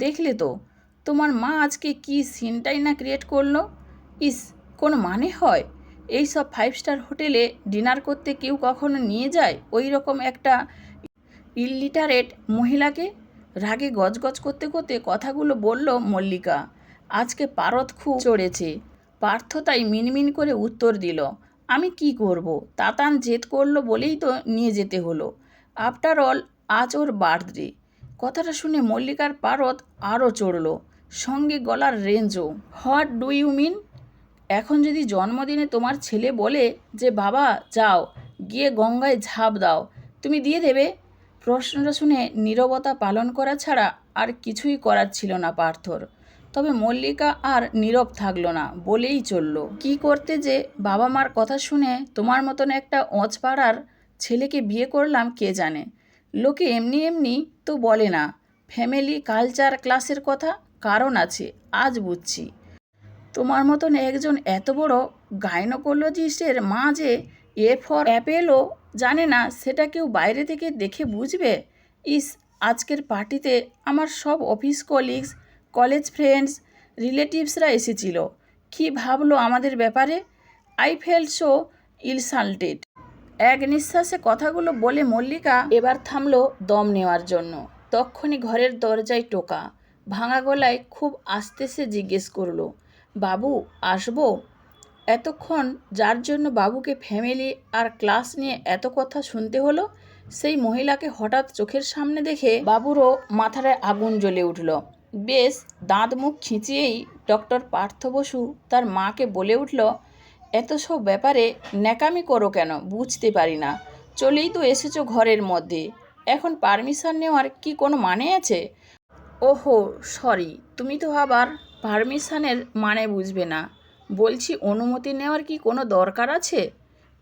দেখলে তো তোমার মা আজকে কি সিনটাই না ক্রিয়েট করলো। ইস, কোনো মানে হয়? এই সব 5 স্টার হোটেলে ডিনার করতে কেউ কখনো নিয়ে যায় ওই রকম একটা ইলিটারেট মহিলাকে? রাগে গজগজ করতে করতে কথাগুলো বলল মল্লিকা। আজকে পারদ খুব চড়েছে। পার্থ তাই মিনমিন করে উত্তর দিল, আমি কি করব, তাতান জেদ করলো বলেই তো নিয়ে যেতে হলো। আফটার অল আজ ওর বার্থডে। কথাটা শুনে মল্লিকার পারদ আরও চড়ল, সঙ্গে গলার রেঞ্জও। What do you mean? এখন যদি জন্মদিনে তোমার ছেলে বলে যে বাবা যাও গিয়ে গঙ্গায় ঝাঁপ দাও, তুমি দিয়ে দেবে? প্রশ্নটা শুনে নীরবতা পালন করা ছাড়া আর কিছুই করার ছিল না পার্থর। তবে মল্লিকা আর নীরব থাকলো না, বলেই চলল, কি করতে যে বাবা মার কথা শুনে তোমার মতন একটা অঁচপাড়ার ছেলেকে বিয়ে করলাম কে জানে। লোকে এমনি এমনি তো বলে না। ফ্যামিলি কালচার ক্লাসের কথা, কারণ আছে, আজ বুঝছি। তোমার মতন একজন এত বড় গাইনোকোলজিস্টের মা যে এ ফর অ্যাপেলও জানে না, সেটা কেউ বাইরে থেকে দেখে বুঝবে? ইস, আজকের পার্টিতে আমার সব অফিস কলিগস, কলেজ ফ্রেন্ডস, রিলেটিভসরা এসেছিল। কী ভাবলো আমাদের ব্যাপারে? I felt so insulted. এক নিঃশ্বাসে কথাগুলো বলে মল্লিকা এবার থামলো দম নেওয়ার জন্য। তক্ষুনি ঘরের দরজায় টোকা। ভাঙা গলায় খুব আস্তে সে জিজ্ঞেস করলো, বাবু আসবো? এতক্ষণ যার জন্য বাবুকে ফ্যামিলি আর ক্লাস নিয়ে এত কথা শুনতে হলো, সেই মহিলাকে হঠাৎ চোখের সামনে দেখে বাবুরও মাথায় আগুন জ্বলে উঠল। বেশ দাঁত মুখ খিঁচিয়েই ডক্টর পার্থ বসু তার মাকে বলে উঠল, এত সব ব্যাপারে ন্যাকামি করো কেন বুঝতে পারি না। চলেই তো এসেছো ঘরের মধ্যে, এখন পারমিশন নেওয়ার কি কোনো মানে আছে? ওহো সরি, তুমি তো আবার পারমিশনের মানে বুঝবে না। বলছি অনুমতি নেওয়ার কি কোনো দরকার আছে?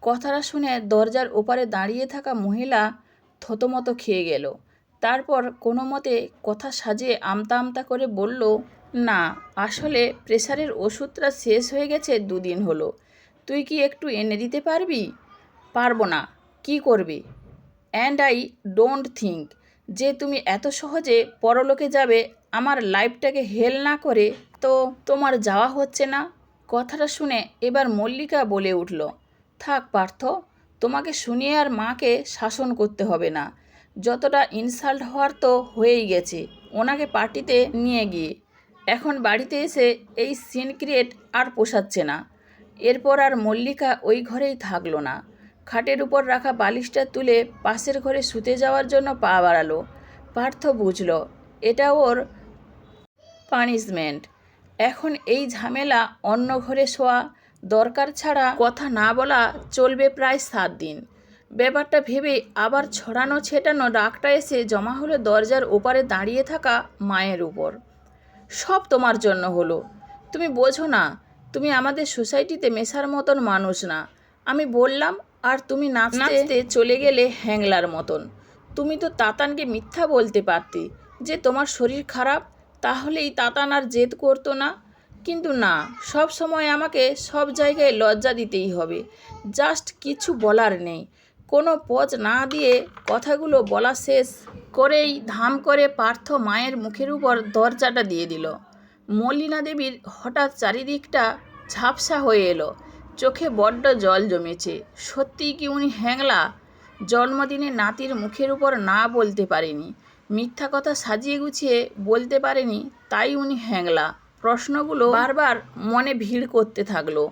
কথাটা শুনে দরজার ওপারে দাঁড়িয়ে থাকা মহিলা থতমত খেয়ে গেল। তারপর কোনো মতে কথা সাজিয়ে আমতা আমতা করে বলল, না আসলে প্রেশারের ওষুধটা শেষ হয়ে গেছে 2 দিন হলো। তুই কি একটু এনে দিতে পারবি? পারবো না। কি করবে? অ্যান্ড আই ডোন্ট থিঙ্ক যে তুমি এত সহজে পরলোকে যাবে আমার লাইফটাকে হেল না করে। তো তোমার যাওয়া হচ্ছে না? কথাটা শুনে এবার মল্লিকা বলে উঠল, থাক পার্থ, তোমাকে শুনিয়ে আর মাকে শাসন করতে হবে না। যতটা ইনসাল্ট হওয়ার তো হয়েই গেছে ওনাকে পার্টিতে নিয়ে গিয়ে। এখন বাড়িতে এসে এই সিন ক্রিয়েট আর পোষাচ্ছে না। এরপর আর মল্লিকা ওই ঘরেই থাকলো না। খাটের উপর রাখা বালিশটা তুলে পাশের ঘরে শুতে যাওয়ার জন্য পা বাড়ালো। পার্থ বুঝল এটা ওর পানিশমেন্ট। এখন এই ঝামেলা অন্য ঘরে শোয়া দরকার ছাড়া কথা না বলা চলবে প্রায় 7 দিন। ব্যাপারটা ভেবে আবার ছড়ানো ছেটানো রাগটা এসে জমা হলো দরজার ওপারে দাঁড়িয়ে থাকা মায়ের উপর। সব তোমার জন্য হলো। তুমি বোঝো না, তুমি আমাদের সোসাইটিতে মেশার মতন মানুষ না। আমি বললাম আর তুমি নাচতে নাচতে চলে গেলে হ্যাংলার মতন। তুমি তো তাতানকে মিথ্যা বলতে পারতে যে তোমার শরীর খারাপ, তাহলেই তাতান আর জেদ করতো না। কিন্তু না, সব সময় আমাকে সব জায়গায় লজ্জা দিতেই হবে। জাস্ট কিছু বলার নেই। কোনো পজ না দিয়ে কথাগুলো বলা শেষ করেই ধাম করে পার্থ মায়ের মুখের উপর দরজাটা দিয়ে দিল। মলিনা দেবীর হঠাৎ চারিদিকটা ঝাপসা হয়ে এলো, চোখে বড্ড জল জমেছে। সত্যিই কি উনি হ্যাংলা? জন্মদিনে নাতির মুখের উপর না বলতে পারেনি, মিথ্যা কথা সাজিয়ে গুছিয়ে বলতে পারেনি, তাই উনি হ্যাংলা? প্রশ্নগুলো বারবার মনে ভিড় করতে থাকলো।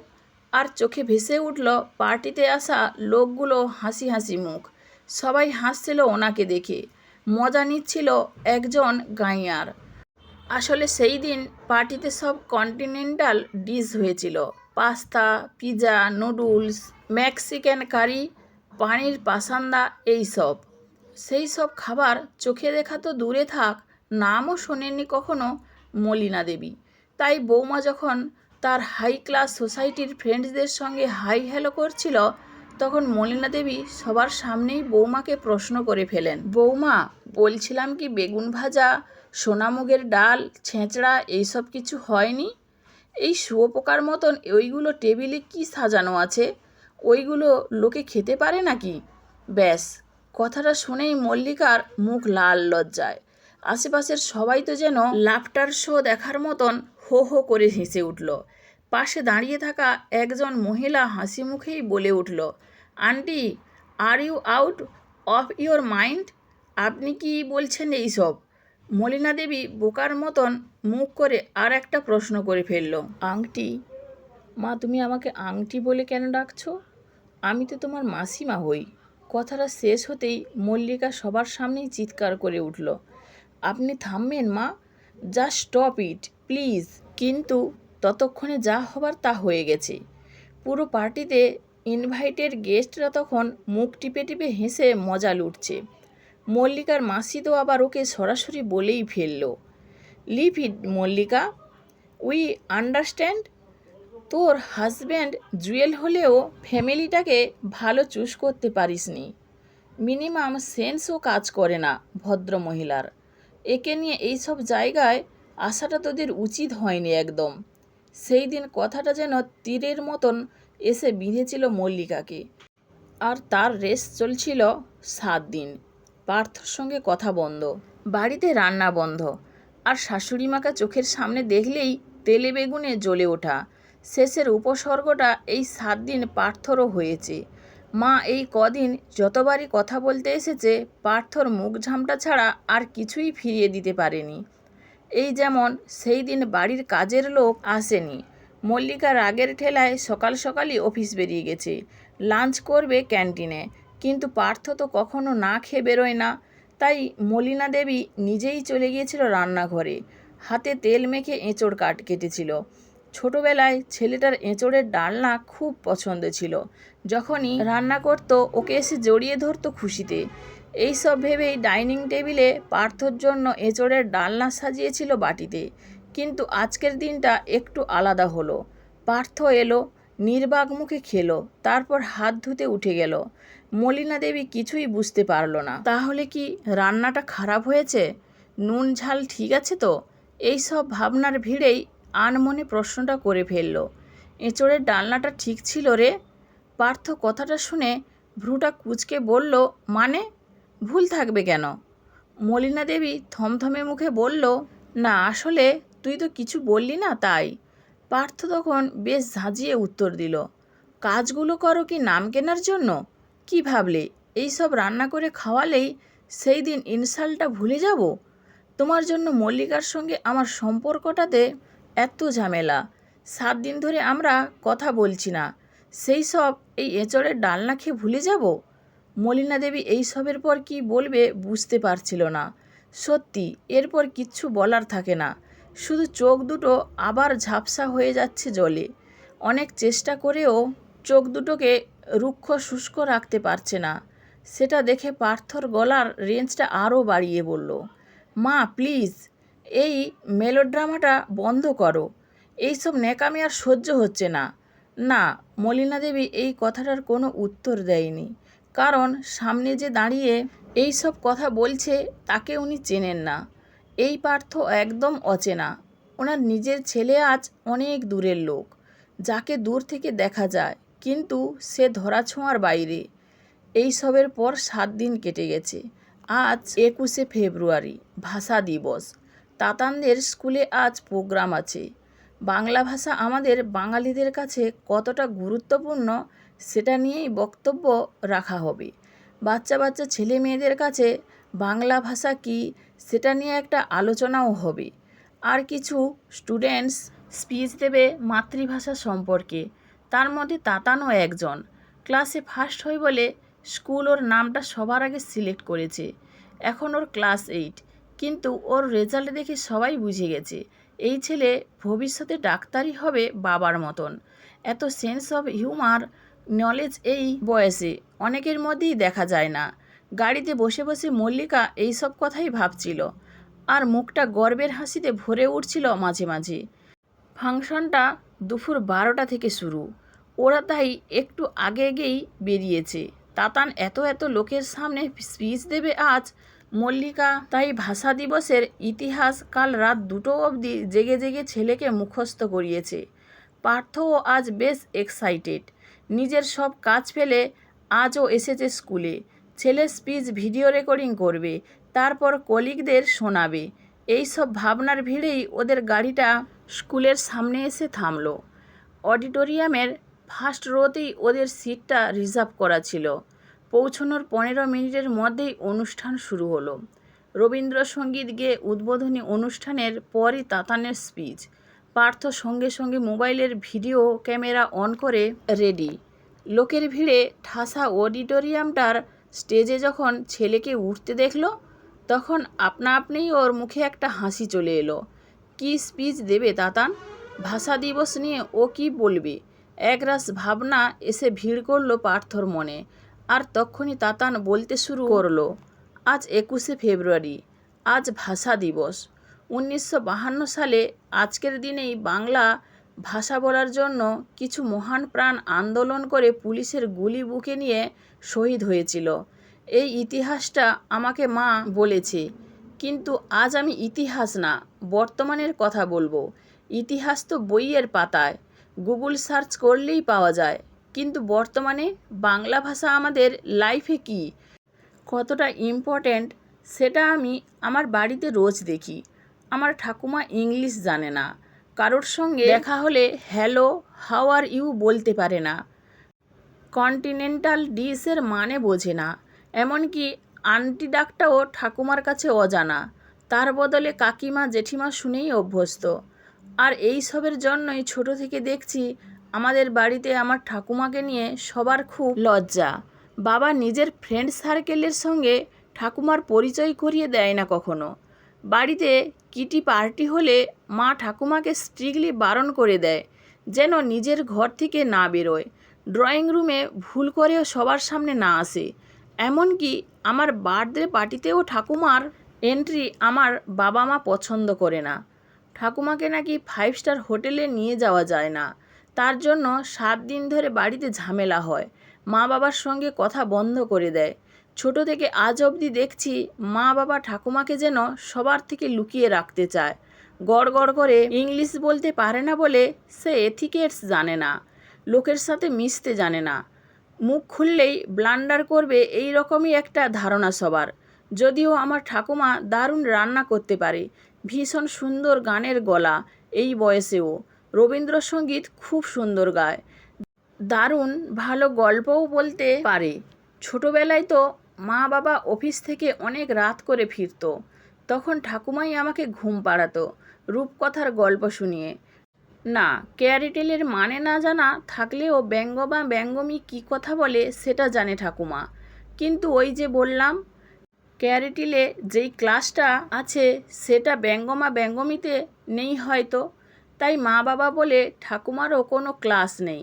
আর চোখে ভেসে উঠল পার্টিতে আসা লোকগুলো হাসি হাসি মুখ। সবাই হাসছিল ওনাকে দেখে, মজা নিচ্ছিল একজন গাইয়ার। আসলে সেই দিন পার্টিতে সব কন্টিনেন্টাল ডিশ হয়েছিল, পাস্তা, পিৎজা, নুডলস, মেক্সিকান কারি, পানির পাসান্দা, এইসব। সেই সব খাবার চোখে দেখা তো দূরে থাক, নামও শোনেননি কখনো মলিনা দেবী। তাই বৌমা যখন তার হাই ক্লাস সোসাইটির ফ্রেন্ডসদের সঙ্গে হাই হ্যালো করছিল, তখন মলিনা দেবী সবার সামনেই বৌমাকে প্রশ্ন করে ফেলেন, বৌমা বলছিলাম কি বেগুন ভাজা, সোনামুগের ডাল, ছেঁচড়া এইসব কিছু হয়নি? এই শুয়োপোকার মতন ওইগুলো টেবিলে কি সাজানো আছে? ওইগুলো লোকে খেতে পারে নাকি? ব্যাস, কথাটা শুনেই মল্লিকার মুখ লাল লজ্জায়। আশেপাশের সবাই তো যেন লাফটার শো দেখার মতন হো হো করে হেসে উঠল। পাশে দাঁড়িয়ে থাকা একজন মহিলা হাসি মুখেই বলে উঠল, aunty, are you out of your mind? আপনি কি বলছেন এইসব? মলিনা দেবী বোকার মতন মুখ করে আর একটা প্রশ্ন করে ফেলল, আংটি? মা, তুমি আমাকে আংটি বলে কেন ডাকছো? আমি তো তোমার মাসিমা হই। কথাটা শেষ হতেই মল্লিকা সবার সামনেই চিৎকার করে উঠল, আপনি থামবেন মা? Just stop it please. কিন্তু ততক্ষণে যা হবার তা হয়ে গেছে। পুরো পার্টিতে ইনভাইটেড গেস্টরা তখন মুখ টিপে টিপে হেসে মজা লুটছে। মল্লিকার মাসি তো আবার ওকে সরাসরি বলেই ফেলল, leave it Mallika, we understand. তোর হাজব্যান্ড জুয়েল হলেও ফ্যামিলিটাকে ভালো চুজ করতে পারিসনি। মিনিমাম সেন্সও কাজ করে না ভদ্র মহিলার। একে নিয়ে এইসব জায়গায় আসাটা তোদের উচিত হয়নি একদম। সেই দিন কথাটা যেন তীরের মতন এসে বিঁধেছিল মল্লিকাকে। আর তার রেস চলছিল 7 দিন। পার্থর সঙ্গে কথা বন্ধ, বাড়িতে রান্না বন্ধ, আর শাশুড়িমাকে চোখের সামনে দেখলেই তেলে বেগুনে জ্বলে ওঠা। শেষের উপসর্গটা এই 7 দিন পার্থরও হয়েছে। মা এই কদিন যতবারই কথা বলতে এসেছে, পার্থর মুখ ঝামটা ছাড়া আর কিছুই ফিরিয়ে দিতে পারেনি। এই যেমন সেই দিন বাড়ির কাজের লোক আসেনি। মল্লিকা রাগের ঠেলায় সকাল সকালই অফিস বেরিয়ে গেছে, লাঞ্চ করবে ক্যান্টিনে। কিন্তু পার্থ তো কখনো না খেয়ে বেরোয় না। তাই মলিনা দেবী নিজেই চলে গিয়েছিল রান্নাঘরে। হাতে তেল মেখে এঁচোড় কেটেছিল। ছোটবেলায় ছেলেটার এঁচোড়ের ডালনা খুব পছন্দ ছিল। যখনই রান্না করতো ওকে এসে জড়িয়ে ধরতো খুশিতে। এই সব ভেবেই ডাইনিং টেবিলে পার্থর জন্য এঁচোড়ের ডালনা সাজিয়েছিল বাটিতে। কিন্তু আজকের দিনটা একটু আলাদা হলো। পার্থ এলো, নির্বাক মুখে খেলো, তারপর হাত ধুতে উঠে গেল। মলিনা দেবী কিছুই বুঝতে পারল না। তাহলে কি রান্নাটা খারাপ হয়েছে? নুন ঝাল ঠিক আছে তো? এই সব ভাবনার ভিড়েই আনমনে প্রশ্নটা করে ফেলল, এঁচোড়ের ডালনাটা ঠিক ছিল রে? পার্থ কথাটা শুনে ভ্রুটা কুঁচকে বলল, মানে? ভুল থাকবে কেন? মলিনা দেবী থমথমে মুখে বলল, না আসলে তুই তো কিছু বললি না তাই। পার্থ তখন বেশ ঝাঁঝিয়ে উত্তর দিল, কাজগুলো করো কি নাম কেনার জন্য? কি ভাবলে এই সব রান্না করে খাওয়ালেই সেই দিন ইনসাল্টটা ভুলে যাব? তোমার জন্য মল্লিকার সঙ্গে আমার সম্পর্কটাতে এত ঝামেলা। 7 দিন ধরে আমরা কথা বলছি না, সেই সব এই এঁচোড়ের ডালনা খেয়ে ভুলে যাব? মলিনা দেবী এই সবের পর কি বলবে বুঝতে পারছিল না। সত্যি এরপর কিচ্ছু বলার থাকে না, শুধু চোখ দুটো আবার ঝাপসা হয়ে যাচ্ছে জলে। অনেক চেষ্টা করেও চোখ দুটোকে রুক্ষ শুষ্ক রাখতে পারছে না। সেটা দেখে পার্থর গলার রেঞ্জটা আরও বাড়িয়ে বলল, মা প্লিজ, এই মেলোড্রামাটা বন্ধ করো। এইসব ন্যাকামি আর সহ্য হচ্ছে না। না, মলিনা দেবী এই কথাটার কোনো উত্তর দেয়নি। কারণ সামনে যে দাঁড়িয়ে এই সব কথা বলছে তাকে উনি চেনেন না। এই পার্থ একদম অচেনা। ওনার নিজের ছেলে আজ অনেক দূরের লোক, যাকে দূর থেকে দেখা যায়, কিন্তু সে ধরাছোঁয়ার বাইরে। এই সবের পর 7 দিন কেটে গেছে। আজ 21শে ফেব্রুয়ারি, ভাষা দিবস। তাতানদের স্কুলে আজ প্রোগ্রাম আছে। বাংলা ভাষা আমাদের বাঙালিদের কাছে কতটা গুরুত্বপূর্ণ সেটা নিয়েই বক্তব্য রাখা হবে। বাচ্চা বাচ্চা ছেলে মেয়েদের কাছে বাংলা ভাষা কি সেটা নিয়ে একটা আলোচনাও হবে। আর কিছু স্টুডেন্টস স্পিচ দেবে মাতৃভাষা সম্পর্কে। তার মধ্যে তাতানও একজন। ক্লাসে ফার্স্ট হয় বলে স্কুল ওর নামটা সবার আগে সিলেক্ট করেছে। এখন ওর ক্লাস 8, কিন্তু ওর রেজাল্ট দেখে সবাই বুঝে গেছে এই ছেলে ভবিষ্যতে ডাক্তারই হবে বাবার মতন। এত সেন্স অফ হিউমার, নলেজ এই বয়সে অনেকের মধ্যেই দেখা যায় না। গাড়িতে বসে বসে মল্লিকা এই সব কথাই ভাবছিল, আর মুখটা গর্বের হাসিতে ভরে উঠছিল মাঝে মাঝে। ফাংশনটা দুপুর 12টা থেকে শুরু। ওরা তাই একটু আগেই বেরিয়েছে। তাতান এত লোকের সামনে স্পিচ দেবে আজ। মল্লিকা তাই ভাষা দিবসের ইতিহাস কাল রাত 2টো অবধি জেগে জেগে ছেলেকে মুখস্থ করিয়েছে। পার্থও আজ বেশ এক্সাইটেড। নিজের সব কাজ ফেলে আজও এসেছে স্কুলে। ছেলের স্পিচ ভিডিও রেকর্ডিং করবে, তারপর কলিগদের শোনাবে। এই সব ভাবনার ভিড়েই ওদের গাড়িটা স্কুলের সামনে এসে থামলো। অডিটোরিয়ামের ফার্স্ট রোতেই ওদের সিটটা রিজার্ভ করা ছিল। পৌঁছানোর 15 মিনিটের মধ্যেই অনুষ্ঠান শুরু হলো। রবীন্দ্রসঙ্গীত গেয়ে উদ্বোধনী অনুষ্ঠানের পরই তাতানের স্পিচ। পার্থ সঙ্গে সঙ্গে মোবাইলের ভিডিও ক্যামেরা অন করে রেডি। লোকের ভিড়ে ঠাসা অডিটোরিয়ামটার স্টেজে যখন ছেলেকে উঠতে দেখল, তখন আপনা আপনিই ওর মুখে একটা হাসি চলে এলো। কি স্পিচ দেবে তাতান? ভাষা দিবস নিয়ে ও কি বলবে? একরাশ ভাবনা এসে ভিড় করলো পার্থর মনে। আর তখনই তাতান বলতে শুরু করলো, আজ 21শে ফেব্রুয়ারি, আজ ভাষা দিবস। 1952 সালে আজকের দিনেই বাংলা ভাষা বলার জন্য কিছু মহান প্রাণ আন্দোলন করে পুলিশের গুলি বুকে নিয়ে শহীদ হয়েছিল। এই ইতিহাসটা আমাকে মা বলেছে, কিন্তু আজ আমি ইতিহাস না, বর্তমানের কথা বলবো। ইতিহাস তো বইয়ের পাতায়, গুগল সার্চ করলেই পাওয়া যায়, কিন্তু বর্তমানে বাংলা ভাষা আমাদের লাইফে কি, কতটা ইম্পর্ট্যান্ট, সেটা আমি আমার বাড়িতে রোজ দেখি। আমার ঠাকুমা ইংলিশ জানে না, কারোর সঙ্গে দেখা হলে হ্যালো, হাউ আর ইউ বলতে পারে না, কন্টিনেন্টাল ডিশের মানে বোঝে না, এমনকি আন্টি ডাকটাও ঠাকুমার কাছে অজানা। তার বদলে কাকিমা জেঠিমা শুনেই অভ্যস্ত। আর এই সবের জন্যই ছোট থেকে দেখছি আমাদের বাড়িতে আমার ঠাকুমাকে নিয়ে সবার খুব লজ্জা। বাবা নিজের ফ্রেন্ড সার্কেলের সঙ্গে ঠাকুমার পরিচয় করিয়ে দেয় না কখনো। বাড়িতে কিটি পার্টি হলে মা ঠাকুমাকে স্ট্রিক্টলি বারণ করে দেয় যেন নিজের ঘর থেকে না বেরোয়, ড্রয়িং রুমে ভুল করেও সবার সামনে না আসে। এমনকি আমার বার্থডে পার্টিতেও ঠাকুমার এন্ট্রি আমার বাবা মা পছন্দ করে না। ঠাকুমাকে নাকি 5 স্টার হোটেলে নিয়ে যাওয়া যায় না, তার জন্য 7 দিন ধরে বাড়িতে ঝামেলা হয়, মা বাবার সঙ্গে কথা বন্ধ করে দেয়। ছোট থেকে আজ অবধি দেখছি মা বাবা ঠাকুমাকে যেন সবার থেকে লুকিয়ে রাখতে চায়। গড় গড় করে ইংলিশ বলতে পারে না বলে সে এথিকেটস জানে না, লোকের সাথে মিশতে জানে না, মুখ খুললেই ব্লান্ডার করবে, এই রকমই একটা ধারণা সবার। যদিও আমার ঠাকুমা দারুণ রান্না করতে পারে, ভীষণ সুন্দর গানের গলা, এই বয়সেও রবীন্দ্রসঙ্গীত খুব সুন্দর গায়, দারুণ ভালো গল্পও বলতে পারে। ছোটবেলায় তো মা বাবা অফিস থেকে অনেক রাত করে ফিরতো, তখন ঠাকুমাই আমাকে ঘুম পাড়াতো রূপকথার গল্প শুনিয়ে। না, ক্যারিটেলের মানে না জানা থাকলেও ব্যঙ্গ বা ব্যঙ্গমি কী কথা বলে সেটা জানে ঠাকুমা। কিন্তু ওই যে বললাম, ক্যারিটেলে যেই ক্লাসটা আছে সেটা ব্যঙ্গমা ব্যঙ্গমিতে নেই হয়তো, তাই মা বাবা বলে ঠাকুমারও কোনো ক্লাস নেই।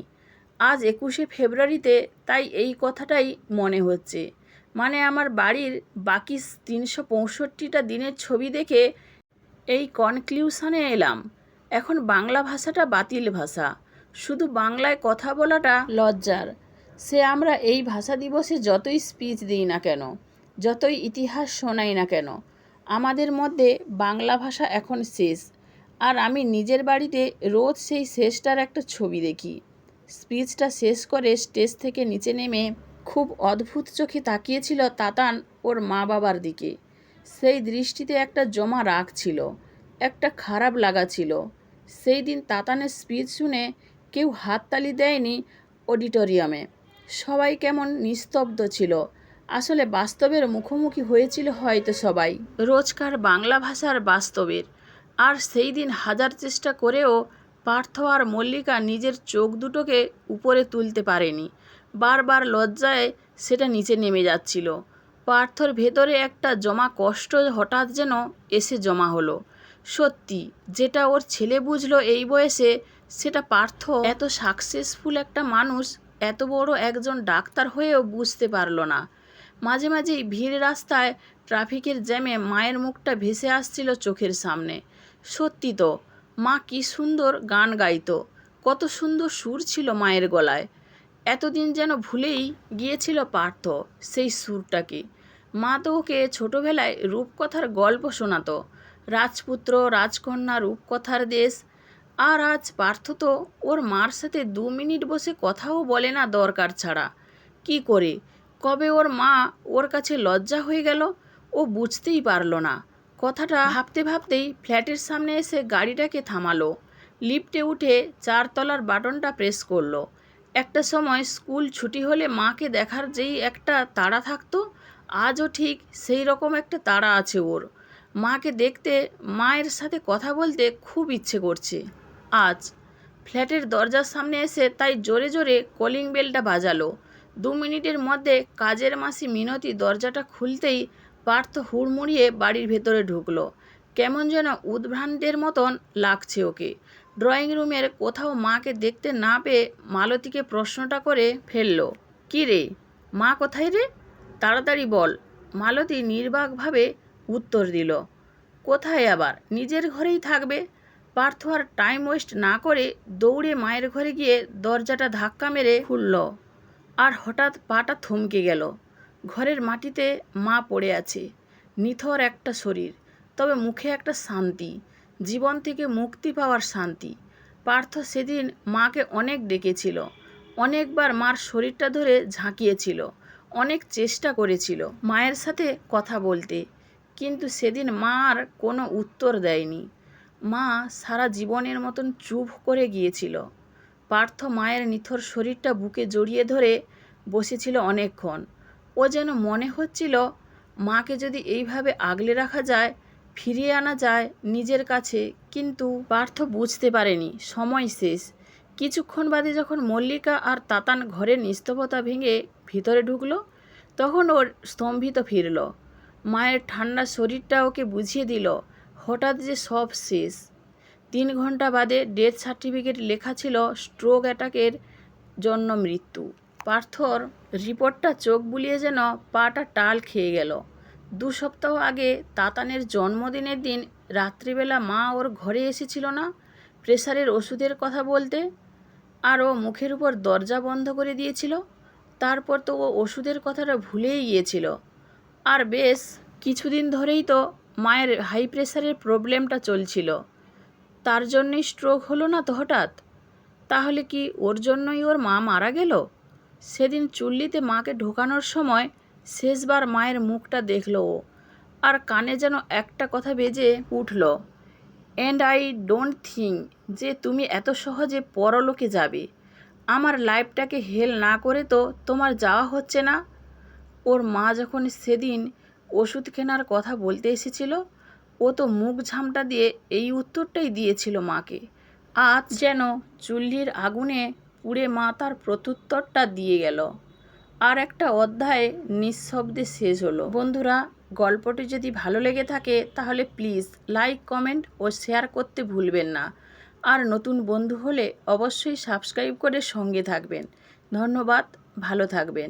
আজ 21শে ফেব্রুয়ারিতে তাই এই কথাটাই মনে হচ্ছে। মানে আমার বাড়ির বাকি 365টা দিনের ছবি দেখে এই কনক্লিউশনে এলাম, এখন বাংলা ভাষাটা বাতিল ভাষা, শুধু বাংলায় কথা বলাটা লজ্জার। সে আমরা এই ভাষা দিবসে যতই স্পিচ দিই না কেন, যতই ইতিহাস শোনাই না কেন, আমাদের মধ্যে বাংলা ভাষা এখন শেষ। আর আমি নিজের বাড়িতে রোজ সেই শেষটার একটা ছবি দেখি। স্পিচটা শেষ করে স্টেজ থেকে নিচে নেমে খুব অদ্ভুত চোখে তাকিয়েছিল তাতান ওর মা বাবার দিকে। সেই দৃষ্টিতে একটা জমা রাগ ছিল, একটা খারাপ লাগা ছিল। সেই দিন তাতানের স্পিচ শুনে কেউ হাততালি দেয়নি অডিটোরিয়ামে, সবাই কেমন নিস্তব্ধ ছিল। আসলে বাস্তবের মুখোমুখি হয়েছিল হয়তো সবাই, রোজকার বাংলা ভাষার বাস্তবের। আর সেই দিন হাজার চেষ্টা করেও পার্থ আর মল্লিকা নিজের চোখ দুটোকে উপরে তুলতে পারেনি, বারবার লজ্জায় সেটা নিচে নেমে যাচ্ছিল। পার্থর ভেতরে একটা জমা কষ্ট হঠাৎ যেন এসে জমা হলো। সত্যি, যেটা ওর ছেলে বুঝলো এই বয়সে, সেটা পার্থ এত সাকসেসফুল একটা মানুষ, এত বড় একজন ডাক্তার হয়েও বুঝতে পারলো না। মাঝে মাঝেই ভিড় রাস্তায় ট্রাফিকের জ্যামে মায়ের মুখটা ভেসে আসছিল চোখের সামনে। সত্যি তো, মা কি সুন্দর গান গাইতো, কত সুন্দর সুর ছিল মায়ের গলায়। এতদিন যেন ভুলেই গিয়েছিল পার্থ সেই সুরটাকে। মা তো ওকে ছোটোবেলায় রূপকথার গল্প শোনাতো, রাজপুত্র রাজকন্যা রূপকথার দেশ। আর আজ পার্থ তো ওর মার সাথে 2 মিনিট বসে কথাও বলে না দরকার ছাড়া। কি করে, কবে ওর মা ওর কাছে লজ্জা হয়ে গেল? ও বুঝতেই পারল না। কথাটা ভাবতে ভাবতেই ফ্ল্যাটের সামনে এসে গাড়িটাকে থামালো। লিফটে উঠে 4 তলার বাটনটা প্রেস করলো। একটা সময় স্কুল ছুটি হলে মাকে দেখার যেই একটা তাড়া থাকতো, আজও ঠিক সেই রকম একটা তাড়া আছে ওর। মাকে দেখতে, মায়ের সাথে কথা বলতে খুব ইচ্ছে করছে আজ। ফ্ল্যাটের দরজার সামনে এসে তাই জোরে জোরে কলিং বেলটা বাজালো। 2 মিনিটের মধ্যে কাজের মাসি মিনতি দরজাটা খুলতেই পার্থ হুড়মুড়িয়ে বাড়ির ভেতরে ঢুকলো। কেমন যেন উদ্ভ্রান্তের মতন লাগছে ওকে। ড্রয়িং রুমের কোথাও মাকে দেখতে না পেয়ে মালতীকে প্রশ্নটা করে ফেলল, কী রে, মা কোথায় রে? তাড়াতাড়ি বল। মালতী নির্বাকভাবে উত্তর দিল, কোথায় আবার, নিজের ঘরেই থাকবে। পার্থ আর টাইম ওয়েস্ট না করে দৌড়ে মায়ের ঘরে গিয়ে দরজাটা ধাক্কা মেরে খুলল। আর হঠাৎ পাটা থমকে গেল। ঘরের মাটিতে মা পড়ে আছে, নিথর একটা শরীর, তবে মুখে একটা শান্তি, জীবন থেকে মুক্তি পাওয়ার শান্তি। পার্থ সেদিন মাকে অনেক ডেকেছিল, অনেকবার মার শরীরটা ধরে ঝাঁকিয়েছিল, অনেক চেষ্টা করেছিল মায়ের সাথে কথা বলতে, কিন্তু সেদিন মা আর কোনো উত্তর দেয়নি। মা সারা জীবনের মতন চুপ করে গিয়েছিল। পার্থ মায়ের নিথর শরীরটা বুকে জড়িয়ে ধরে বসেছিল অনেকক্ষণ। ও যেন মনে হচ্ছিল মাকে যদি এইভাবে আগলে রাখা যায়, ফিরিয়ে আনা যায় নিজের কাছে, কিন্তু পার্থ বুঝতে পারেনি সময় শেষ। কিছুক্ষণ বাদে যখন মল্লিকা আর তাতান ঘরের নিস্তব্ধতা ভেঙে ভিতরে ঢুকলো, তখন ওর স্তম্ভিত ফিরল। মায়ের ঠান্ডা শরীরটা ওকে বুঝিয়ে দিল হঠাৎ যে সব শেষ। 3 ঘন্টা বাদে ডেথ সার্টিফিকেট লেখা ছিল স্ট্রোক অ্যাটাকের জন্য মৃত্যু। পার্থর রিপোর্টটা চোখ বুলিয়ে যেন পাটা টাল খেয়ে গেল। 2 সপ্তাহ আগে তাতানের জন্মদিনের দিন রাত্রিবেলা মা ওর ঘরে এসেছিল না প্রেসারের ওষুধের কথা বলতে, আর ও মুখের উপর দরজা বন্ধ করে দিয়েছিল। তারপর তো ও ওষুধের কথাটা ভুলেই গিয়েছিল। আর বেশ কিছুদিন ধরেই তো মায়ের হাই প্রেসারের প্রবলেমটা চলছিল, তার জন্যই স্ট্রোক হলো না তো হঠাৎ? তাহলে কি ওর জন্যই ওর মা মারা গেল? সেদিন চুল্লিতে মাকে ঢোকানোর সময় শেষবার মায়ের মুখটা দেখল ও, আর কানে যেন একটা কথা বেজে উঠল, অ্যান্ড আই ডোন্ট থিঙ্ক যে তুমি এত সহজে পরলোকে যাবে। আমার লাইফটাকে হেল না করে তো তোমার যাওয়া হচ্ছে না। ওর মা যখন সেদিন ওষুধ কেনার কথা বলতে এসেছিল, ও তো মুখ ঝামটা দিয়ে এই উত্তরটাই দিয়েছিল মাকে। আজ যেন চুল্লির আগুনে পুড়ে মা তার প্রত্যুত্তরটা দিয়ে গেল। আর একটা অধ্যায় নিঃশব্দে শেষ হলো। বন্ধুরা, গল্পটি যদি ভালো লেগে থাকে তাহলে প্লিজ লাইক, কমেন্ট ও শেয়ার করতে ভুলবেন না। আর নতুন বন্ধু হলে অবশ্যই সাবস্ক্রাইব করে সঙ্গে থাকবেন। ধন্যবাদ, ভালো থাকবেন।